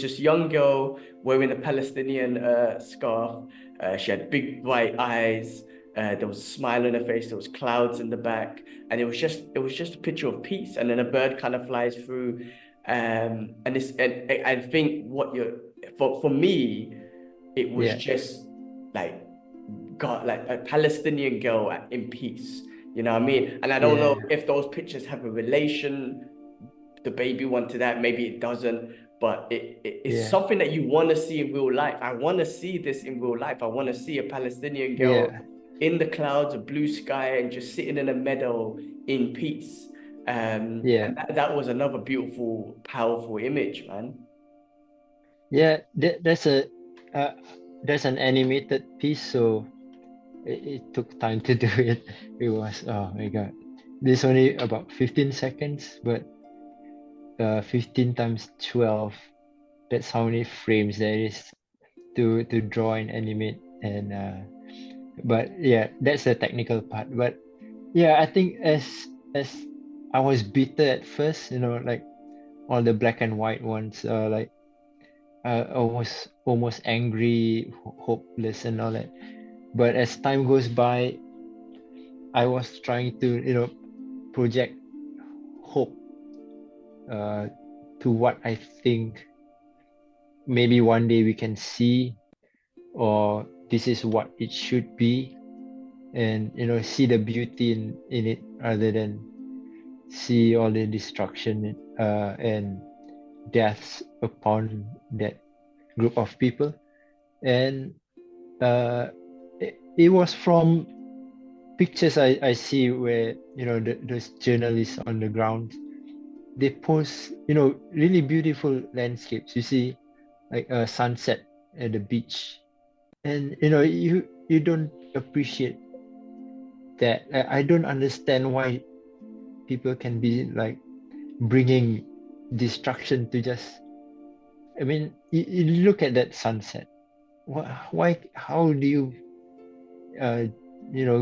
this young girl wearing a Palestinian scarf. She had big bright eyes. There was a smile on her face. There was clouds in the back, and it was just a picture of peace. And then a bird kind of flies through. And this and I think what you're for me, it was Yeah. just like God, like a Palestinian girl in peace. You know what I mean? And I don't know Yeah. if those pictures have a relation. The baby wanted that, maybe it doesn't, but it's Yeah. something that you want to see in real life. I want to see this in real life. I want to see a Palestinian girl Yeah. in the clouds, a blue sky, and just sitting in a meadow in peace. Yeah. And that was another beautiful, powerful image, man. Yeah. Uh, there's an animated piece, so it took time to do it. It was, oh my God. This only about 15 seconds, but 15 times 12, that's how many frames there is to draw and animate. And but yeah, that's the technical part. But yeah, I think as I was bitter at first, like all the black and white ones, like I was almost angry, hopeless, and all that. But as time goes by, I was trying to, project hope uh, to what I think maybe one day we can see, or this is what it should be, and see the beauty in it rather than see all the destruction and deaths upon that group of people. And it was from pictures I see where those journalists on the ground, they post really beautiful landscapes. You see like a sunset at the beach, and you don't appreciate that. I don't understand why people can be like bringing destruction to just, I mean, you look at that sunset. Why, how do you uh,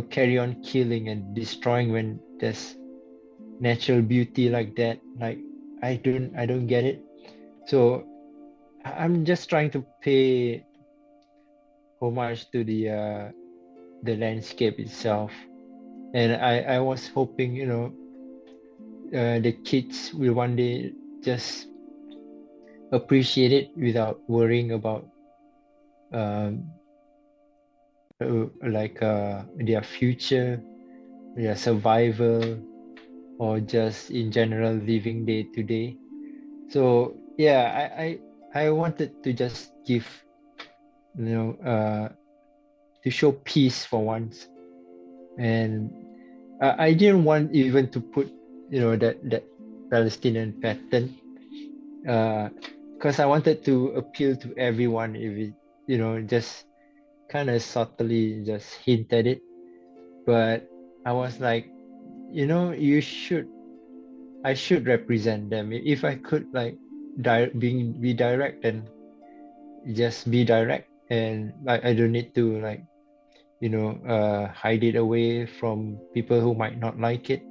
carry on killing and destroying when there's natural beauty like that? Like, I don't get it. So I'm just trying to pay homage to the landscape itself. And I was hoping, the kids will one day just appreciate it without worrying about um, their future, their survival, or just in general living day to day. So yeah, I wanted to just give, you know, to show peace for once, and I didn't want even to put, that Palestinian pattern, because I wanted to appeal to everyone. If it, just kind of subtly just hint at it, but I was like, you should, I should represent them. If I could like be direct, and just be direct, and like I don't need to like hide it away from people who might not like it.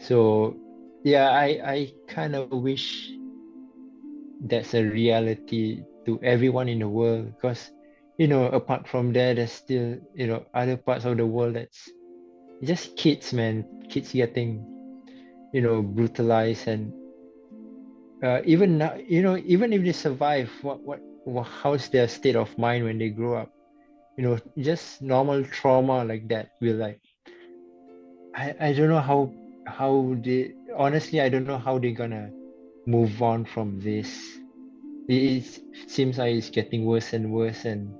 So yeah, I kind of wish that's a reality to everyone in the world, because apart from that, there's still other parts of the world that's just kids, man, kids getting brutalized. And even now, even if they survive, how's their state of mind when they grow up? Just normal trauma like that will like, I don't know how they, honestly, I don't know how they're gonna move on from this. It seems like it's getting worse and worse, and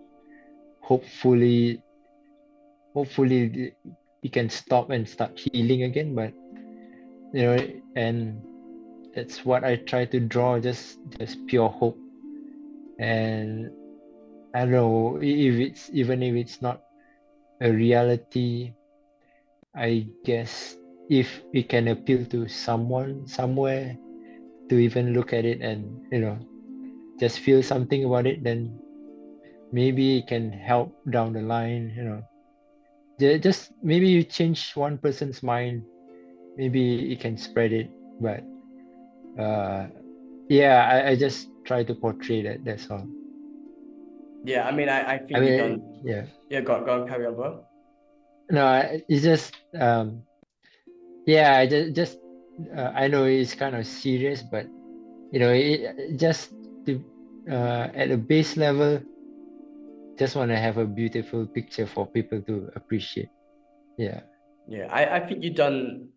hopefully we can stop and start healing again. But and that's what I try to draw, just pure hope. And I don't know if it's, even if it's not a reality, I guess if we can appeal to someone somewhere to even look at it and just feel something about it, then maybe it can help down the line. Just maybe you change one person's mind, maybe it can spread it. But yeah, I just try to portray that. That's all. Yeah, I mean, I I think you mean, done. yeah. Yeah, go on, carry on, bro. No, it's just yeah. I know it's kind of serious, but just to at a base level, just want to have a beautiful picture for people to appreciate. Yeah, Yeah, I think you've done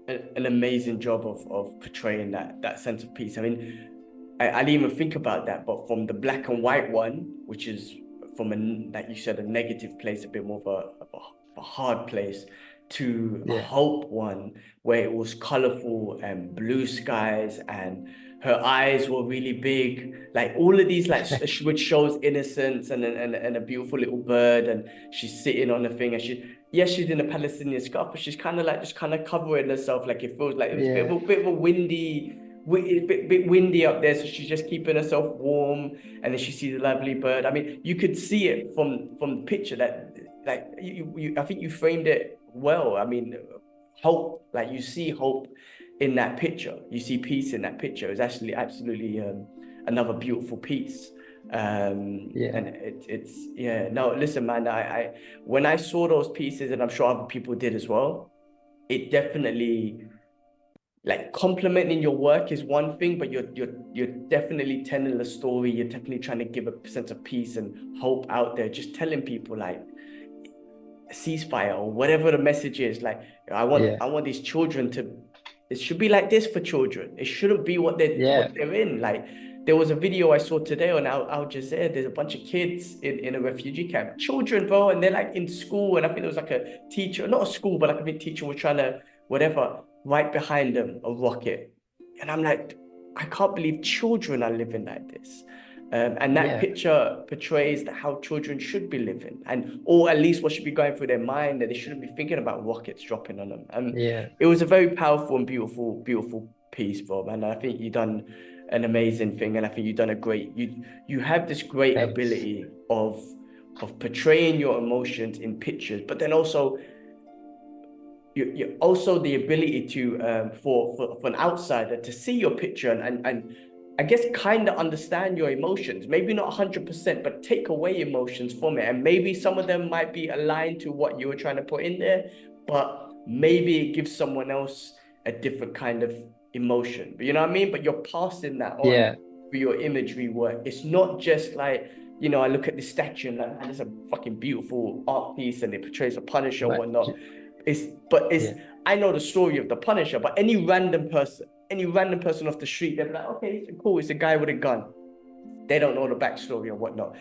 an amazing job of portraying that sense of peace. I mean, I didn't even think about that, but from the black and white one, which is from like you said, a negative place, a bit more of a hard place, to a yeah, hope one where it was colorful and blue skies and her eyes were really big, like all of these, like which shows innocence and a beautiful little bird, and she's sitting on the thing, and yes, she's in a Palestinian scarf, but she's kind of like just kind of covering herself, like it feels like it's a yeah, bit of a bit windy up there, so she's just keeping herself warm, and then she sees a lovely bird. I mean, you could see it from the picture that, like I think you framed it well. I mean, hope, like you see hope in that picture, you see peace in that picture. It's actually absolutely another beautiful piece. yeah, And it's yeah. No, listen, man. I when I saw those pieces, and I'm sure other people did as well, it definitely, like, complimenting your work is one thing, but you're definitely telling a story. You're definitely trying to give a sense of peace and hope out there. Just telling people, like, ceasefire or whatever the message is. Like, yeah, I want these children to. It should be like this for children. It shouldn't be yeah, what they're in. Like, there was a video I saw today on Al Jazeera. There's a bunch of kids in a refugee camp, children, bro, and they're like in school. And I think there was like a teacher, not a school, but like a big teacher was trying to whatever, right behind them, a rocket. And I'm like, I can't believe children are living like this. And that yeah, picture portrays how children should be living, and or at least what should be going through their mind, that they shouldn't be thinking about rockets dropping on them. And yeah. it was a very powerful and beautiful piece, Bob. And I think you've done an amazing thing, and I think you've done a great. You have this great Thanks. ability of portraying your emotions in pictures, but then also you also the ability to for an outsider to see your picture and I guess kind of understand your emotions, maybe not 100%, but take away emotions from it, and maybe some of them might be aligned to what you were trying to put in there, but maybe it gives someone else a different kind of emotion. But you know what I mean? But you're passing that on Yeah, through your imagery work. It's not just like, I look at this statue and like, man, it's a fucking beautiful art piece and it portrays a Punisher and but whatnot. It's yeah, I know the story of the Punisher, but any random person off the street, they're like, okay, it's cool, it's a guy with a gun. They don't know the backstory or whatnot.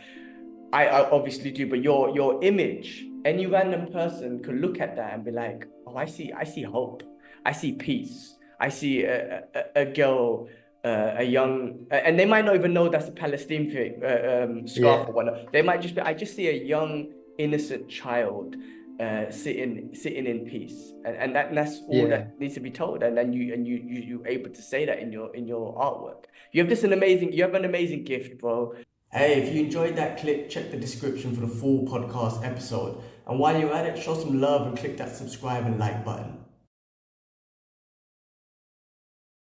I obviously do, but your image, any random person could look at that and be like, oh, I see hope, I see peace, I see a girl, a young, and they might not even know that's a Palestinian thing, scarf yeah, or whatnot. They might just be, I just see a young innocent child sitting in peace, and that's all that yeah. needs to be told. And then you're able to say that in your artwork. You have an amazing gift, bro. Hey, if you enjoyed that clip, check the description for the full podcast episode. And while you're at it, show some love and click that subscribe and like button.